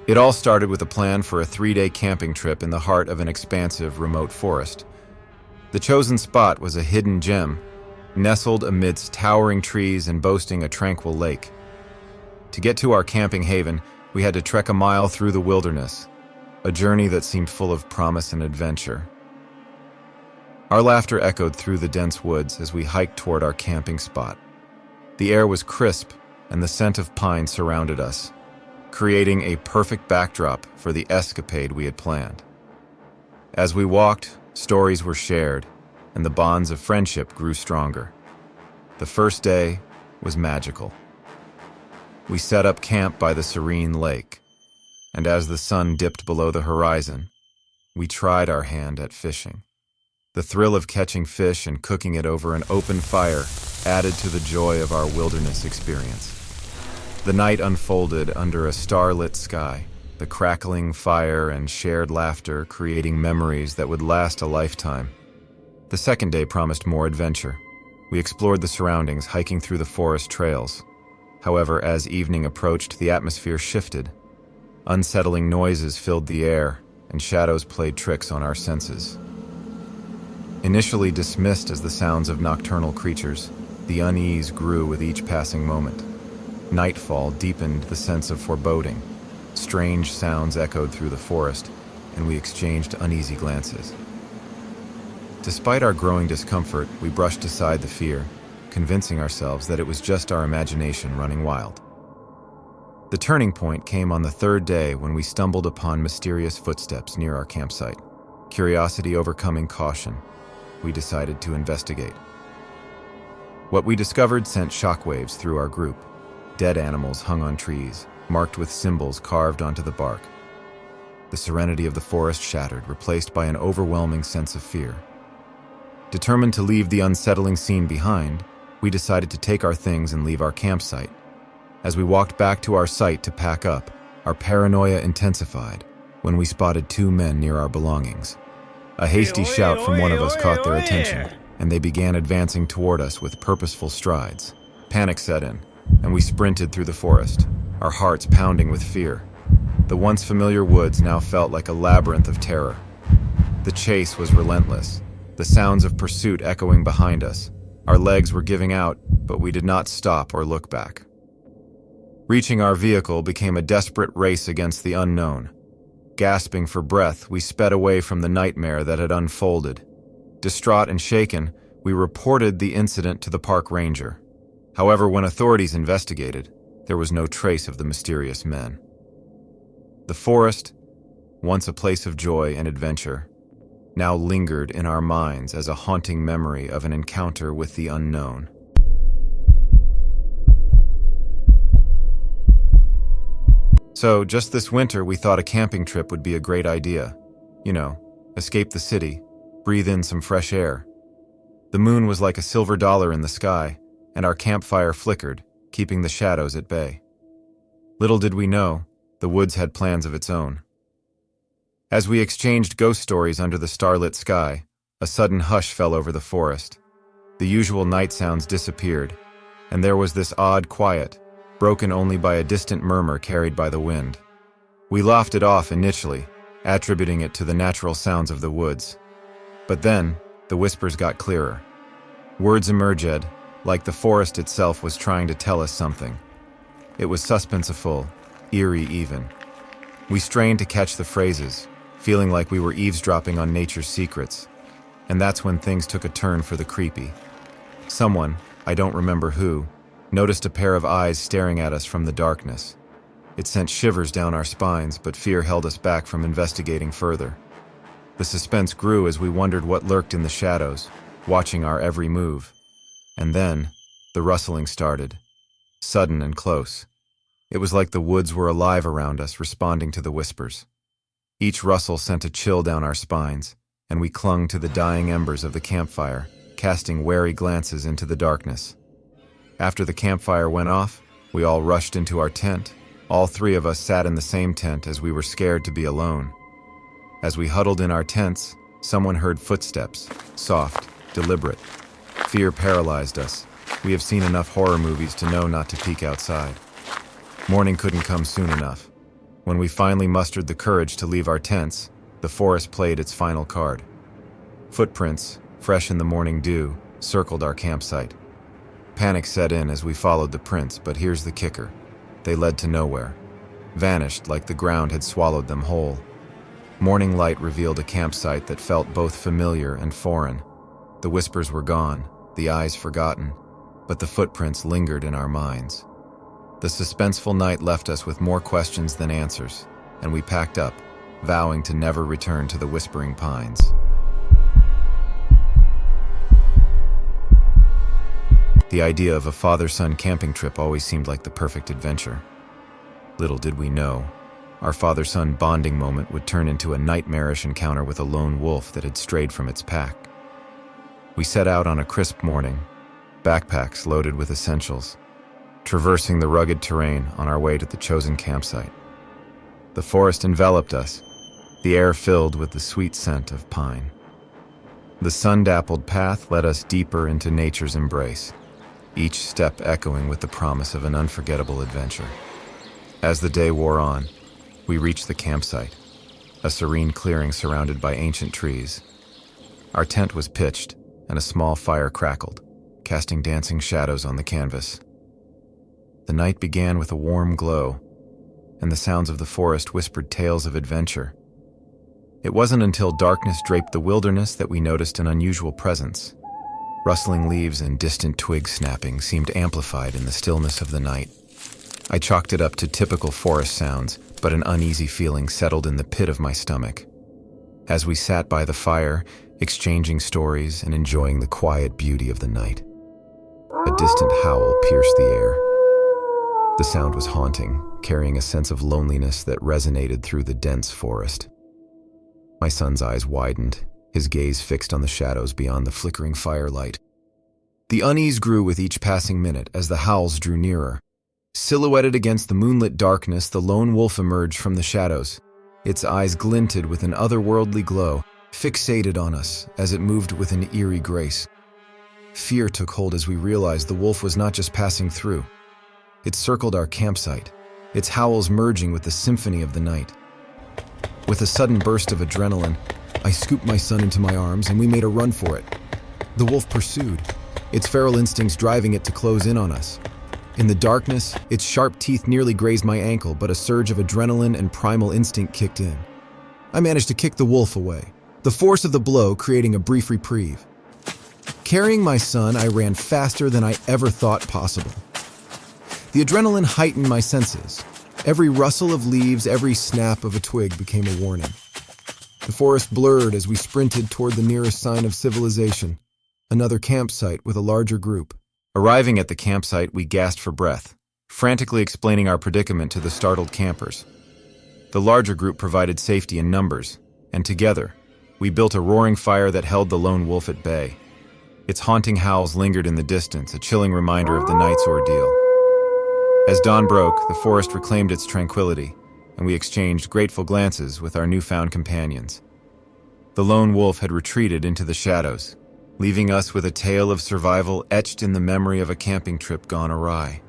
It all started with a plan for a 3-day camping trip in the heart of an expansive, remote forest. The chosen spot was a hidden gem, nestled amidst towering trees and boasting a tranquil lake. To get to our camping haven, we had to trek a mile through the wilderness, a journey that seemed full of promise and adventure. Our laughter echoed through the dense woods as we hiked toward our camping spot. The air was crisp, and the scent of pine surrounded us, creating a perfect backdrop for the escapade we had planned. As we walked, stories were shared, and the bonds of friendship grew stronger. The first day was magical. We set up camp by the serene lake, and as the sun dipped below the horizon, we tried our hand at fishing. The thrill of catching fish and cooking it over an open fire added to the joy of our wilderness experience. The night unfolded under a starlit sky, the crackling fire and shared laughter creating memories that would last a lifetime. The second day promised more adventure. We explored the surroundings, hiking through the forest trails. However, as evening approached, the atmosphere shifted. Unsettling noises filled the air, and shadows played tricks on our senses. Initially dismissed as the sounds of nocturnal creatures, the unease grew with each passing moment. Nightfall deepened the sense of foreboding. Strange sounds echoed through the forest, and we exchanged uneasy glances. Despite our growing discomfort, we brushed aside the fear, convincing ourselves that it was just our imagination running wild. The turning point came on the third day when we stumbled upon mysterious footsteps near our campsite. Curiosity overcoming caution, we decided to investigate. What we discovered sent shockwaves through our group. Dead animals hung on trees, marked with symbols carved onto the bark. The serenity of the forest shattered, replaced by an overwhelming sense of fear. Determined to leave the unsettling scene behind, we decided to take our things and leave our campsite. As we walked back to our site to pack up, our paranoia intensified when we spotted two men near our belongings. A hasty shout from one of us caught their attention, and they began advancing toward us with purposeful strides. Panic set in, and we sprinted through the forest, our hearts pounding with fear. The once familiar woods now felt like a labyrinth of terror. The chase was relentless, the sounds of pursuit echoing behind us. Our legs were giving out, but we did not stop or look back. Reaching our vehicle became a desperate race against the unknown. Gasping for breath, we sped away from the nightmare that had unfolded. Distraught and shaken, we reported the incident to the park ranger. However, when authorities investigated, there was no trace of the mysterious men. The forest, once a place of joy and adventure, now lingered in our minds as a haunting memory of an encounter with the unknown. So, just this winter, we thought a camping trip would be a great idea. You know, escape the city, breathe in some fresh air. The moon was like a silver dollar in the sky, and our campfire flickered, keeping the shadows at bay. Little did we know, the woods had plans of its own. As we exchanged ghost stories under the starlit sky, a sudden hush fell over the forest. The usual night sounds disappeared, and there was this odd quiet, broken only by a distant murmur carried by the wind. We laughed it off initially, attributing it to the natural sounds of the woods. But then, the whispers got clearer. Words emerged, like the forest itself was trying to tell us something. It was suspenseful, eerie even. We strained to catch the phrases, feeling like we were eavesdropping on nature's secrets. And that's when things took a turn for the creepy. Someone, I don't remember who, noticed a pair of eyes staring at us from the darkness. It sent shivers down our spines, but fear held us back from investigating further. The suspense grew as we wondered what lurked in the shadows, watching our every move. And then, the rustling started, sudden and close. It was like the woods were alive around us, responding to the whispers. Each rustle sent a chill down our spines, and we clung to the dying embers of the campfire, casting wary glances into the darkness. After the campfire went off, we all rushed into our tent. All three of us sat in the same tent as we were scared to be alone. As we huddled in our tents, someone heard footsteps, soft, deliberate. Fear paralyzed us. We have seen enough horror movies to know not to peek outside. Morning couldn't come soon enough. When we finally mustered the courage to leave our tents, the forest played its final card. Footprints, fresh in the morning dew, circled our campsite. Panic set in as we followed the prints, but here's the kicker. They led to nowhere. Vanished like the ground had swallowed them whole. Morning light revealed a campsite that felt both familiar and foreign. The whispers were gone, the eyes forgotten, but the footprints lingered in our minds. The suspenseful night left us with more questions than answers, and we packed up, vowing to never return to the Whispering Pines. The idea of a father-son camping trip always seemed like the perfect adventure. Little did we know, our father-son bonding moment would turn into a nightmarish encounter with a lone wolf that had strayed from its pack. We set out on a crisp morning, backpacks loaded with essentials, traversing the rugged terrain on our way to the chosen campsite. The forest enveloped us, the air filled with the sweet scent of pine. The sun-dappled path led us deeper into nature's embrace, each step echoing with the promise of an unforgettable adventure. As the day wore on, we reached the campsite, a serene clearing surrounded by ancient trees. Our tent was pitched, and a small fire crackled, casting dancing shadows on the canvas. The night began with a warm glow, and the sounds of the forest whispered tales of adventure. It wasn't until darkness draped the wilderness that we noticed an unusual presence. Rustling leaves and distant twig snapping seemed amplified in the stillness of the night. I chalked it up to typical forest sounds, but an uneasy feeling settled in the pit of my stomach. As we sat by the fire, exchanging stories and enjoying the quiet beauty of the night, a distant howl pierced the air. The sound was haunting, carrying a sense of loneliness that resonated through the dense forest. My son's eyes widened, his gaze fixed on the shadows beyond the flickering firelight. The unease grew with each passing minute as the howls drew nearer. Silhouetted against the moonlit darkness, the lone wolf emerged from the shadows. Its eyes glinted with an otherworldly glow, fixated on us as it moved with an eerie grace. Fear took hold as we realized the wolf was not just passing through. It circled our campsite, its howls merging with the symphony of the night. With a sudden burst of adrenaline, I scooped my son into my arms and we made a run for it. The wolf pursued, its feral instincts driving it to close in on us. In the darkness, its sharp teeth nearly grazed my ankle, but a surge of adrenaline and primal instinct kicked in. I managed to kick the wolf away, the force of the blow creating a brief reprieve. Carrying my son, I ran faster than I ever thought possible. The adrenaline heightened my senses. Every rustle of leaves, every snap of a twig became a warning. The forest blurred as we sprinted toward the nearest sign of civilization, another campsite with a larger group. Arriving at the campsite, we gasped for breath, frantically explaining our predicament to the startled campers. The larger group provided safety in numbers, and together, we built a roaring fire that held the lone wolf at bay. Its haunting howls lingered in the distance, a chilling reminder of the night's ordeal. As dawn broke, the forest reclaimed its tranquility, and we exchanged grateful glances with our newfound companions. The lone wolf had retreated into the shadows, leaving us with a tale of survival etched in the memory of a camping trip gone awry.